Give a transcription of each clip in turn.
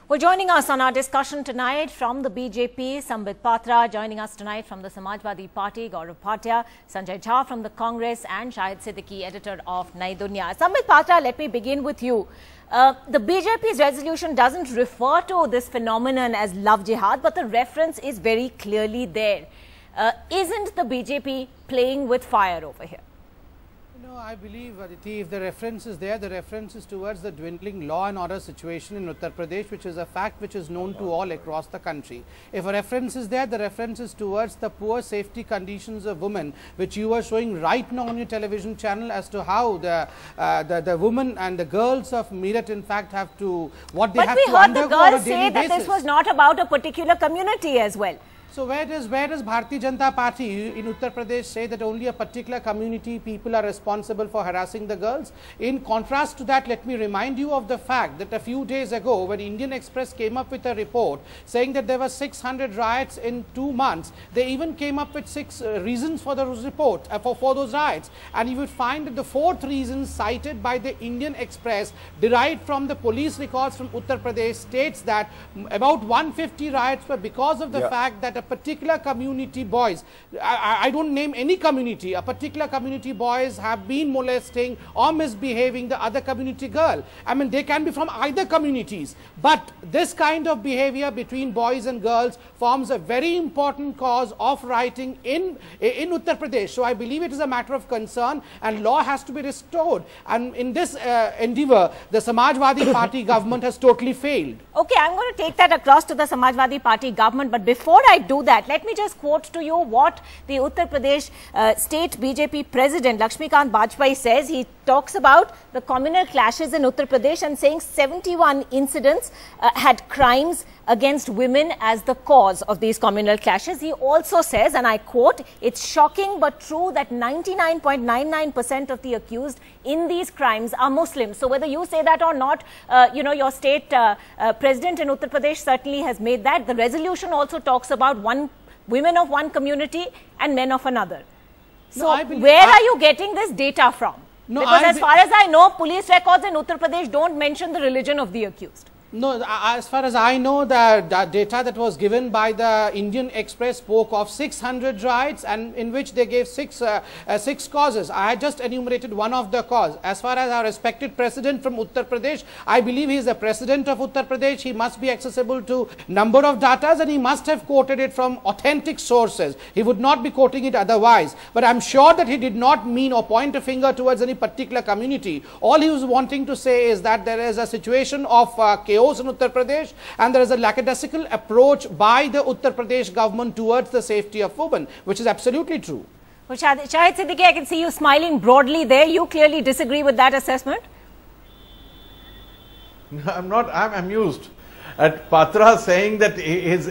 Well, joining us on our discussion tonight from the BJP, Sambit Patra. Joining us tonight from the Samajwadi Party, Gaurav Bhatia, Sanjay Jha from the Congress, and Shahid Siddiqui, editor of Nai Dunya. Sambit Patra, let me begin with you. The BJP's resolution doesn't refer to this phenomenon as love jihad, but the reference is very clearly there. Isn't the BJP playing with fire over here? No, I believe, Aditi, if the reference is there, the reference is towards the dwindling law and order situation in Uttar Pradesh, which is a fact which is known to all across the country. If a reference is there, the reference is towards the poor safety conditions of women, which you are showing right now on your television channel as to how the women and the girls of Meerut, in fact, have to, what they have to undergo on a daily basis. But we heard the girls say that this was not about a particular community as well. So where does Bharatiya Janata Party in Uttar Pradesh say that only a particular community people are responsible for harassing the girls? In contrast to that, let me remind you of the fact that a few days ago, when Indian Express came up with a report saying that there were 600 riots in 2 months, they even came up with 6 reasons for the report, for those riots. And you would find that the 4th reason cited by the Indian Express, derived from the police records from Uttar Pradesh, states that about 150 riots were because of the fact that a particular community boys, I don't name any community, a particular community boys have been molesting or misbehaving the other community girl. I mean, they can be from either communities, but this kind of behavior between boys and girls forms a very important cause of rioting in Uttar Pradesh. So I believe it is a matter of concern and law has to be restored. And in this endeavor, the Samajwadi Party government has totally failed. Okay, I'm going to take that across to the Samajwadi Party government, but before I do that, let me just quote to you what the Uttar Pradesh state BJP president Lakshmikant Bajpai says. He talks about the communal clashes in Uttar Pradesh and saying 71 incidents had crimes against women as the cause of these communal clashes. He also says, and I quote, "It's shocking but true that 99.99% of the accused in these crimes are Muslims." So whether you say that or not, your state president in Uttar Pradesh certainly has made that. The resolution also talks about women of one community and men of another. So where are you getting this data from? No, because as far as I know, police records in Uttar Pradesh don't mention the religion of the accused. No, as far as I know, the data that was given by the Indian Express spoke of 600 riots, and in which they gave six causes. I had just enumerated one of the cause. As far as our respected president from Uttar Pradesh, I believe he is the president of Uttar Pradesh. He must be accessible to number of datas, and he must have quoted it from authentic sources. He would not be quoting it otherwise. But I'm sure that he did not mean or point a finger towards any particular community. All he was wanting to say is that there is a situation of chaos in Uttar Pradesh, and there is a lackadaisical approach by the Uttar Pradesh government towards the safety of women, which is absolutely true. Well, Shahid Siddiqui, I can see you smiling broadly there. You clearly disagree with that assessment? No, I'm not. I'm amused at Patra saying that his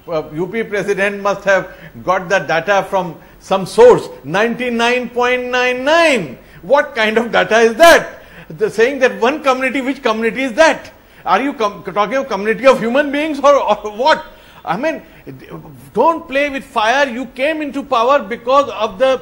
UP president must have got the data from some source. 99.99. What kind of data is that? They're saying that one community. Which community is that? Are you talking of community of human beings or what? I mean, don't play with fire. You came into power because of the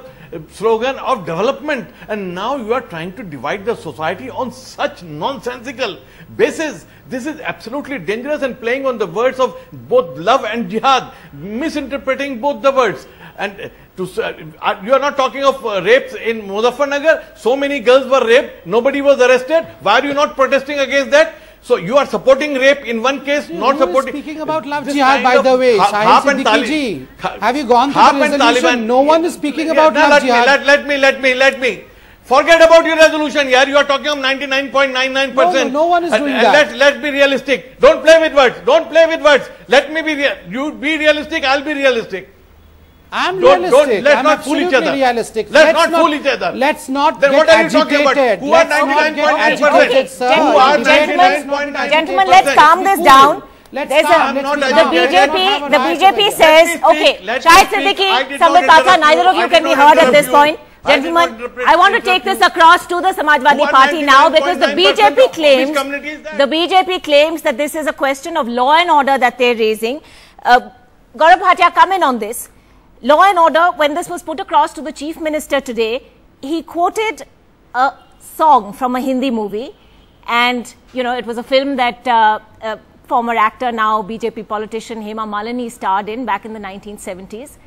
slogan of development, and now you are trying to divide the society on such nonsensical basis. This is absolutely dangerous and playing on the words of both love and jihad, misinterpreting both the words. And you are not talking of rapes in Muzaffarnagar. So many girls were raped. Nobody was arrested. Why are you not protesting against that? So you are supporting rape in one case, not supporting. Speaking about love jihad, by the way, Shahid Siddiqui ji, have you gone through the resolution? No one is speaking about love jihad. Let me. Forget about your resolution here. You are talking of 99.99%. No one is doing that. Let's be realistic. Don't play with words. Don't play with words. Let me be you be realistic. I'll be realistic. I'm realistic. Let's not fool each other. Realistic. Let's not fool each other. Let's not then get what are you agitated. Talking about? Who are 99.9%? Gentlemen, let's calm this down. The BJP says, okay, Shahid Siddiqui, Sambit Patra, neither of you can be heard at this point. Gentlemen, I want to take this across to the Samajwadi Party now, because the BJP claims that this is a question of law and order that they're raising. Gaurav Bhatia, come in on this. Law and order, when this was put across to the Chief Minister today, he quoted a song from a Hindi movie, and it was a film that former actor, now BJP politician Hema Malini starred in back in the 1970s.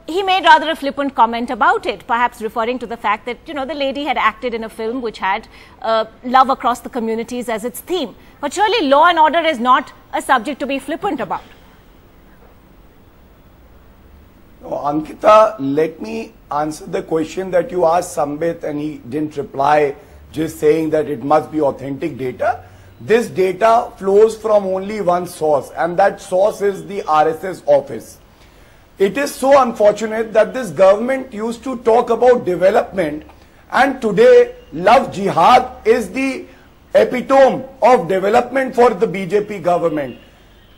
He made rather a flippant comment about it, perhaps referring to the fact that, you know, the lady had acted in a film which had love across the communities as its theme. But surely law and order is not a subject to be flippant about. No, Ankita, let me answer the question that you asked Sambit and he didn't reply, just saying that it must be authentic data. This data flows from only one source, and that source is the RSS office. It is so unfortunate that this government used to talk about development, and today love jihad is the epitome of development for the BJP government.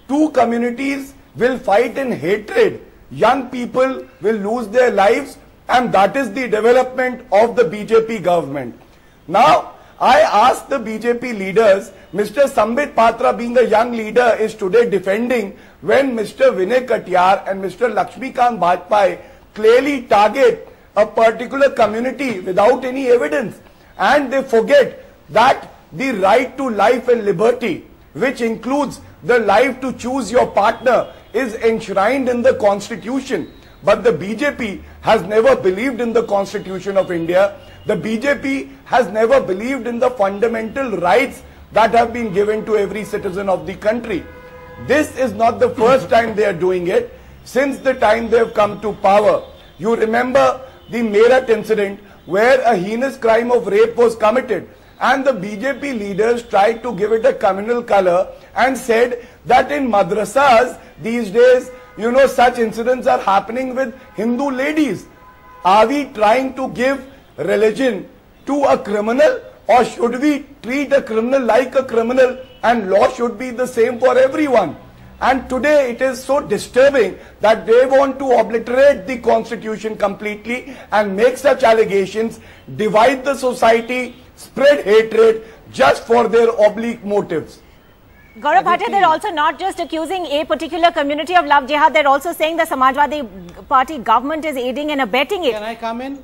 Two communities will fight in hatred. Young people will lose their lives, and that is the development of the BJP government. Now, I ask the BJP leaders, Mr. Sambit Patra being a young leader is today defending when Mr. Vinay Katiyar and Mr. Lakshmikant Bajpai clearly target a particular community without any evidence, and they forget that the right to life and liberty, which includes the right to choose your partner, is enshrined in the Constitution. But the BJP has never believed in the Constitution of India. The BJP has never believed in the fundamental rights that have been given to every citizen of the country. This is not the first time they are doing it. Since the time they have come to power, you remember the Meerut incident where a heinous crime of rape was committed, and the BJP leaders tried to give it a communal color and said that in madrasas these days, you know, such incidents are happening with Hindu ladies. Are we trying to give religion to a criminal, or should we treat a criminal like a criminal and law should be the same for everyone? And today it is so disturbing that they want to obliterate the Constitution completely and make such allegations, divide the society, spread hatred just for their oblique motives. Gaurav Bhatia, they're also not just accusing a particular community of love jihad, they're also saying the Samajwadi Party government is aiding and abetting it. Can I come in?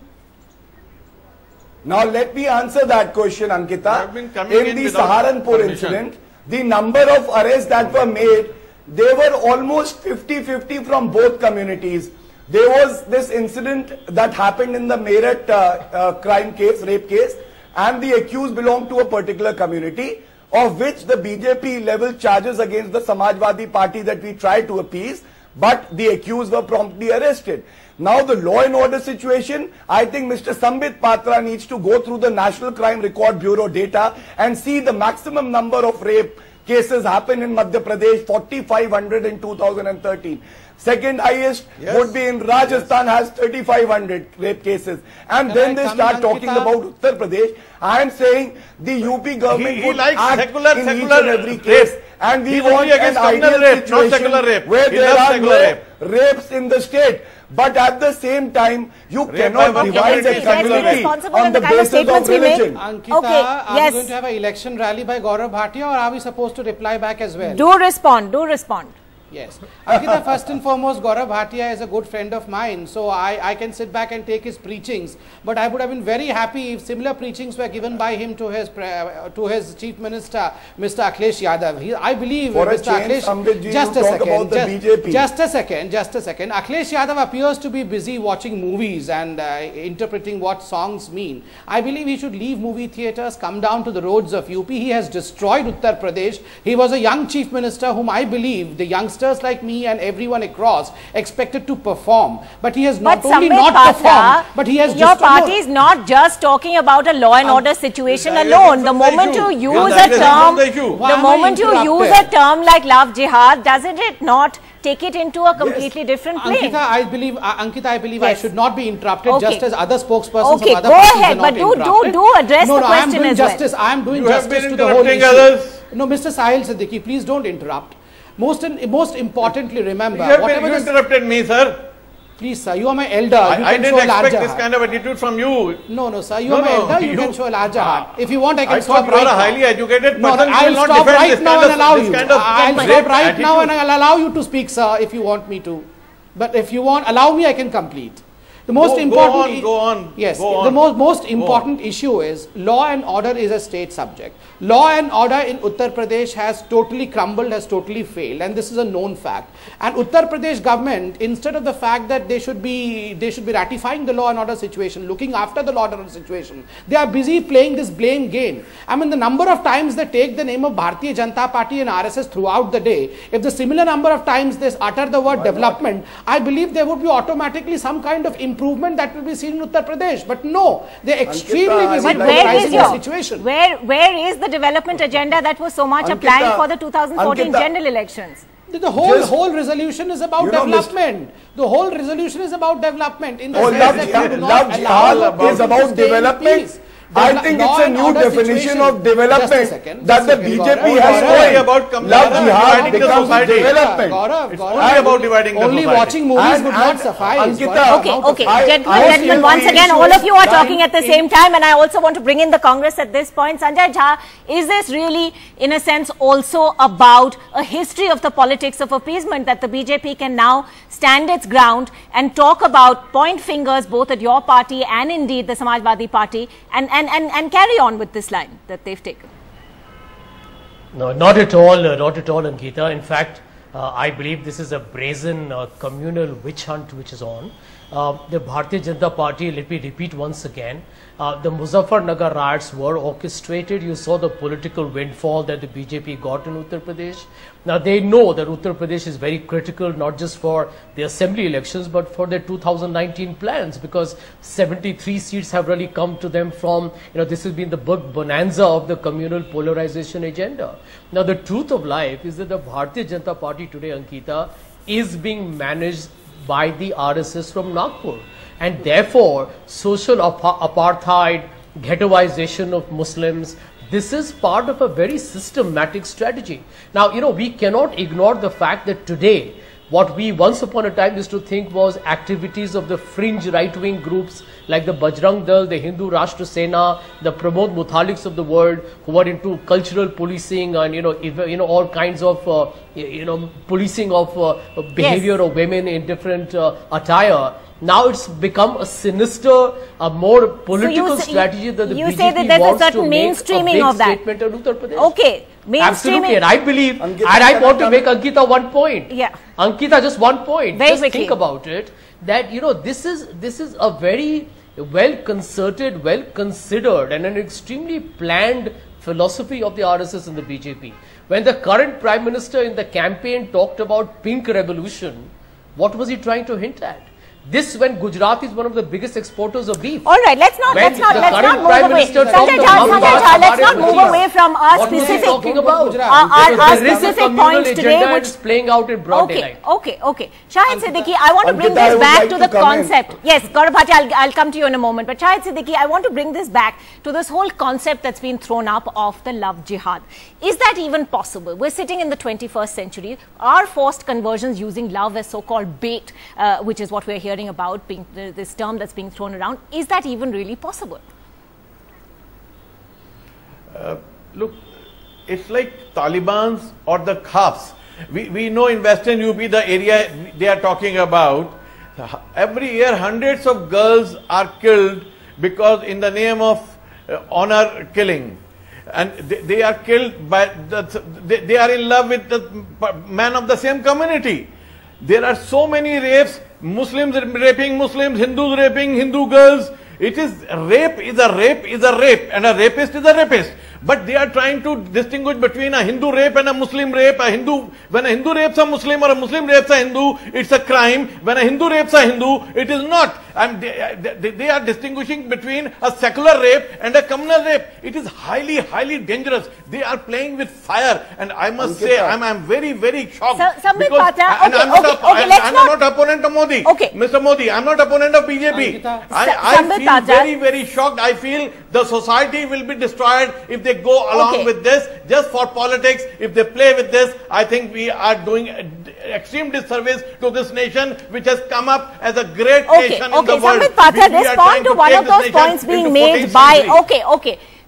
Now let me answer that question, Ankita. In the Saharanpur incident, the number of arrests that were made, they were almost 50-50 from both communities. There was this incident that happened in the Meerut crime case, rape case, and the accused belonged to a particular community, of which the BJP leveled charges against the Samajwadi Party that we tried to appease, but the accused were promptly arrested. Now the law and order situation, I think Mr. Sambit Patra needs to go through the National Crime Record Bureau data and see the maximum number of rape cases happen in Madhya Pradesh, 4,500 in 2013. Second highest would be in Rajasthan, has 3,500 rape cases. And then they start talking about Uttar Pradesh. I am saying the UP government would act secular, in each and every case. And we want an ideal rape, situation not rape. where there are no rapes in the state. But at the same time, you cannot divide a community on the basis of religion. Ankita, are we going to have an election rally by Gaurav Bhatia, or are we supposed to reply back as well? Do respond, do respond. Yes. Ankita, first and foremost, Gaurav Bhatia is a good friend of mine, so I can sit back and take his preachings. But I would have been very happy if similar preachings were given by him to his Chief Minister, Mr. Akhilesh Yadav. I believe Mr. Akhilesh, just a second. Akhilesh Yadav appears to be busy watching movies and interpreting what songs mean. I believe he should leave movie theatres, come down to the roads of UP. He has destroyed Uttar Pradesh. He was a young Chief Minister whom I believe the youngsters like me and everyone across expected to perform, but he has not only not performed, but he has your party is not just talking about a law and order situation alone. The moment you use a term, like love jihad, doesn't it not take it into a completely different plane? Ankita, I believe I should not be interrupted, just as other spokespersons of other go parties ahead, but do address the question as well. I am doing justice to the whole issue. No, Mr. Sahil Siddiqui, please don't interrupt. Most importantly, remember, you interrupted me, sir. Please, sir, you are my elder. I didn't expect this kind of attitude from you. No, sir, you are my elder. You can show a larger heart. If you want, I can stop right now. You are a highly educated person. I will stop right now and allow you. I will stop right now and I will allow you to speak, sir, if you want me to. But if you want, allow me, I can complete. The most important. Go on. Yes. Go on. The most important issue is law and order is a state subject. Law and order in Uttar Pradesh has totally crumbled, has totally failed, and this is a known fact. And Uttar Pradesh government, instead of the fact that they should be ratifying the law and order situation, looking after the law and order situation, they are busy playing this blame game. I mean, the number of times they take the name of Bharatiya Janata Party and RSS throughout the day, if the similar number of times they utter the word development, I believe there would be automatically some kind of improvement that will be seen in Uttar Pradesh. But no, they are extremely busy polarizing the situation. Where is the development agenda that was so much applied for the 2014 general elections? The whole resolution is about development. The whole resolution is about development. In the Love Jihad is about development. I think it's a new definition of development that the BJP has coined. Love Jihad becomes development. It's only about dividing the society. Only watching movies would not suffice. Okay. Gentlemen, once again, all of you are talking at the same time, and I also want to bring in the Congress at this point. Sanjay Jha, is this really, in a sense, also about a history of the politics of appeasement that the BJP can now stand its ground and talk about, point fingers both at your party and indeed the Samajwadi Party, and carry on with this line that they've taken? No, not at all, Ankita. In fact, I believe this is a brazen communal witch hunt which is on. The Bharatiya Janata Party, let me repeat once again, the Muzaffarnagar riots were orchestrated. You saw the political windfall that the BJP got in Uttar Pradesh. Now they know that Uttar Pradesh is very critical, not just for the assembly elections, but for their 2019 plans, because 73 seats have really come to them from, this has been the big bonanza of the communal polarization agenda. Now the truth of life is that the Bharatiya Janata Party today, Ankita, is being managed by the RSS from Nagpur, and therefore social apartheid, ghettoization of Muslims, this is part of a very systematic strategy. Now, we cannot ignore the fact that today, what we once upon a time used to think was activities of the fringe right-wing groups like the Bajrang Dal, the Hindu Rashtra Sena, the Pramod Muthaliks of the world, who are into cultural policing and all kinds of policing of behavior of women in different attire. Now it's become a sinister, a more political strategy that the BJP say that there's wants a certain to make mainstreaming a of that. statement on Uttar Pradesh. Okay, mainstreaming. Absolutely, and I believe, and I want to make Ankita one point. Yeah, Ankita, just one point. Very just quickly. Think about it. That this is a very well concerted, well considered, and an extremely planned philosophy of the RSS and the BJP. When the current Prime Minister in the campaign talked about pink revolution, what was he trying to hint at? This, when Gujarat is one of the biggest exporters of beef. All right, let's not move away. Sanjay Jha, let's not move away from our specific points today, which is playing out in broad daylight. Okay. Shahid Siddiqui, I want to bring this back to the concept. Yes, Gaurav Bhatia, I'll come to you in a moment. But Shahid Siddiqui, I want to bring this back to this whole concept that's been thrown up of the love jihad. Is that even possible? We're sitting in the 21st century. Are forced conversions using love as so-called bait, which is what we're hearing about, being this term that's being thrown around, is that even really possible? Look, it's like Taliban's or the Khafs. We know in Western UP, the area they are talking about, every year hundreds of girls are killed because in the name of honor killing. And they are killed by, they are in love with the man of the same community. There are so many rapes, Muslims raping Muslims, Hindus raping Hindu girls. It is rape is a rape and a rapist is a rapist. But they are trying to distinguish between a Hindu rape and a Muslim rape. When a Hindu rapes a Muslim or a Muslim rapes a Hindu, it's a crime. When a Hindu rapes a Hindu, it is not. And they are distinguishing between a secular rape and a communal rape. It is highly, highly dangerous. They are playing with fire. And I must say, I'm very, very shocked. I'm not opponent of Modi. Okay. Mr. Modi, I'm not opponent of BJP. I feel very, very shocked. I feel the society will be destroyed if they go along with this just for politics. If they play with this, I think we are doing extreme disservice to this nation, which has come up as a great nation in the world. Sambit Patra, respond to one of those points being made by,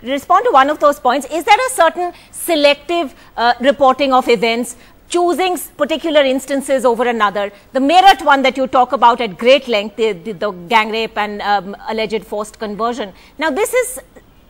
respond to one of those points. Is there a certain selective reporting of events choosing particular instances over another. The Meerut one that you talk about at great length, the gang rape and alleged forced conversion. Now, this is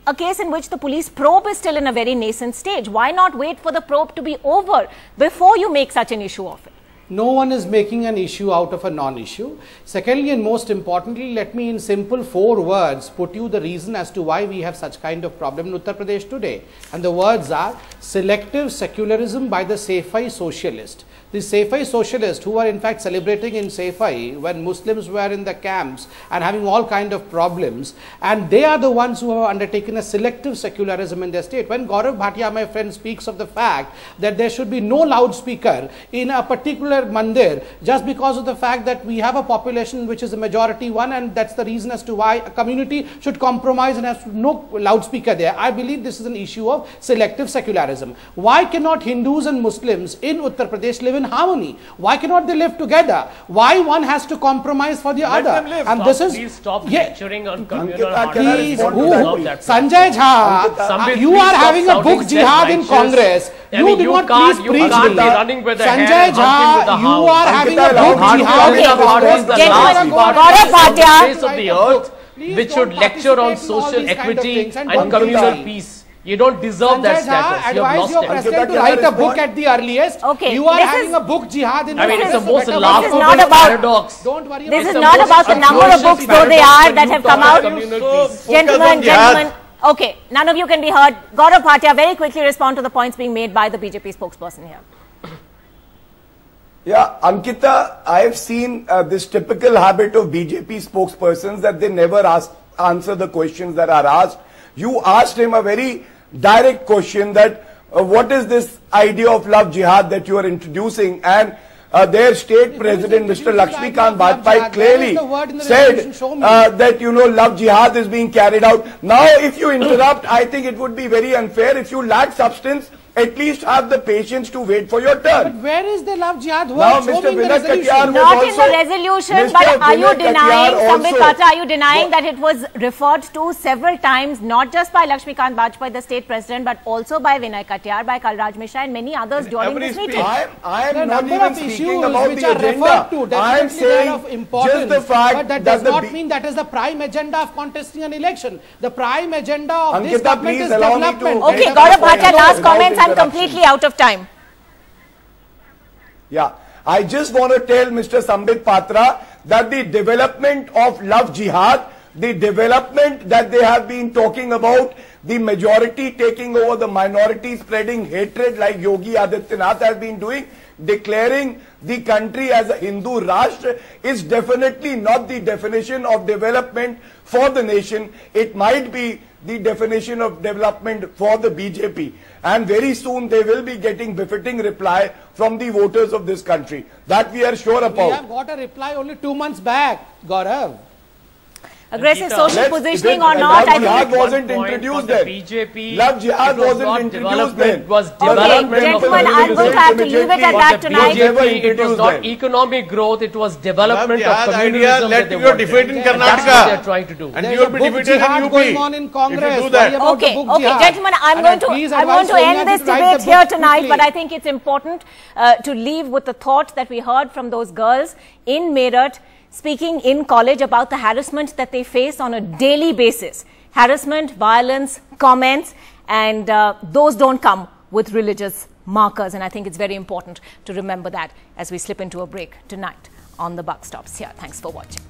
a case in which the police probe is still in a very nascent stage. Why not wait for the probe to be over before you make such an issue of it? No one is making an issue out of a non-issue. Secondly, and most importantly, let me in simple 4 words put you the reason as to why we have such kind of problem in Uttar Pradesh today. And the words are selective secularism by the Saifai socialist. The Saifai socialists who are in fact celebrating in Saifai when Muslims were in the camps and having all kind of problems, and they are the ones who have undertaken a selective secularism in their state. When Gaurav Bhatia, my friend, speaks of the fact that there should be no loudspeaker in a particular mandir just because of the fact that we have a population which is a majority one, and that's the reason as to why a community should compromise and has no loudspeaker there. I believe this is an issue of selective secularism. Why cannot Hindus and Muslims in Uttar Pradesh live in harmony? Why cannot they live together? Why one has to compromise for the other? And stop, this is please stop lecturing on communal please, harmony. Sanjay Jha, you are having a book jihad in Congress. You do not please preach me. Sanjay Jha, you are having a book jihad in Congress. Gaurav Bhatia, which should lecture on social equity and communal peace. You don't deserve that status. You have lost your president to write a book at the earliest. Okay. You are having a book jihad in Congress. It's the most laughable paradox. Don't worry. This is not about the number of books, though they are, that have come out. Gentlemen. Okay, none of you can be heard. Gaurav Bhatia, very quickly respond to the points being made by the BJP spokesperson here. Yeah, Ankita, I have seen this typical habit of BJP spokespersons that they never answer the questions that are asked. You asked him a very direct question that what is this idea of love jihad that you are introducing, and their state president Mr. Lakshmikant Bajpai clearly said that love jihad is being carried out. Now if you interrupt, I think it would be very unfair. If you lack substance, at least have the patience to wait for your turn. But where is the love jihad? Now, Mr. Vinay Katyar was not in the resolution, but are you denying, Sambit Patra, are you denying that it was referred to several times, not just by Lakshmikant Bajpai, the state president, but also by Vinay Katyar, by Kalraj Mishra and many others during this meeting? I am not even speaking about the agenda. I am saying just the fact but that does not mean that is the prime agenda of contesting an election. The prime agenda of this government is development. Okay, Gaurav Bhatia, last comments. I'm completely out of time. Yeah, I just want to tell Mr. Sambit Patra that the development of love jihad, the development that they have been talking about, the majority taking over the minority, spreading hatred like Yogi Adityanath has been doing, declaring the country as a Hindu Rashtra, is definitely not the definition of development for the nation. It might be the definition of development for the BJP. And very soon they will be getting befitting reply from the voters of this country. That we are sure about. We have got a reply only 2 months back, Gaurav. Aggressive social positioning or not, I think Love jihad wasn't introduced then. BJP, love jihad wasn't introduced then. It was development. Okay, gentlemen, I'm going to have to leave it at that tonight. BJP, it was not economic growth, it was development of communalism that they wanted. defeat in Karnataka. That's what they're trying to do. And you will be defeated in UP. Going on in Congress. If you do that. Okay, gentlemen, I want to end this debate here tonight, but I think it's important to leave with the thought that we heard from those girls in Meerut, speaking in college about the harassment that they face on a daily basis. Harassment, violence, comments, and those don't come with religious markers. And I think it's very important to remember that as we slip into a break tonight on the Buck Stops here. Thanks for watching.